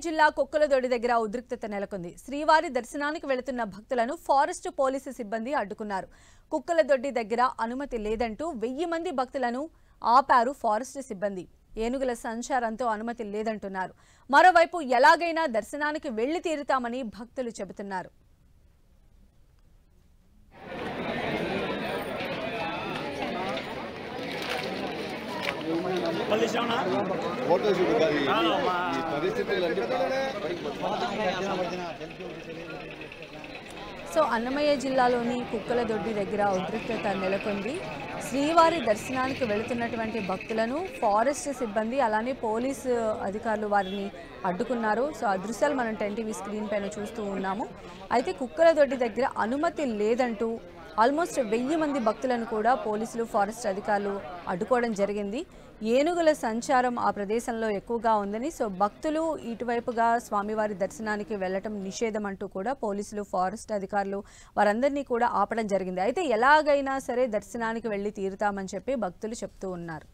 జిల్లా కుక్కలదొడి దగ్గర ఉద్రిక్తత నెలకొంది. శ్రీవారి దర్శనానికి వెళుతున్న భక్తులను ఫారెస్ట్ పోలీసు సిబ్బంది అడ్డుకున్నారు. కుక్కలదొడ్డి దగ్గర అనుమతి లేదంటూ 1000 మంది భక్తులను ఆపారు ఫారెస్ట్ సిబ్బంది. ఏనుగుల సంచారంతో అనుమతి లేదంటున్నారు. మరోవైపు ఎలాగైనా దర్శనానికి వెళ్లి తీరుతామని భక్తులు చెబుతున్నారు. సో అన్నమయ్య జిల్లాలోని కుక్కలదొడ్డి దగ్గర ఉద్రిక్తత నెలకొంది. శ్రీవారి దర్శనానికి వెళుతున్నటువంటి భక్తులను ఫారెస్ట్ సిబ్బంది అలానే పోలీసు అధికారులు వారిని అడ్డుకున్నారు. సో ఆ దృశ్యాలు మనం 10 టీవీ స్క్రీన్ పైన చూస్తూ ఉన్నాము. అయితే కుక్కలదొడ్డి దగ్గర అనుమతి లేదంటూ ఆల్మోస్ట్ 1000 మంది భక్తులను కూడా పోలీసులు ఫారెస్ట్ అధికారులు అడ్డుకోవడం జరిగింది. ఏనుగుల సంచారం ఆ ప్రదేశంలో ఎక్కువగా ఉందని, సో భక్తులు ఇటువైపుగా స్వామివారి దర్శనానికి వెళ్లటం నిషేధం అంటూ కూడా పోలీసులు ఫారెస్ట్ అధికారులు వారందరినీ కూడా ఆపడం జరిగింది. అయితే ఎలాగైనా సరే దర్శనానికి వెళ్లి తీరుతామని చెప్పి భక్తులు చెప్తూ ఉన్నారు.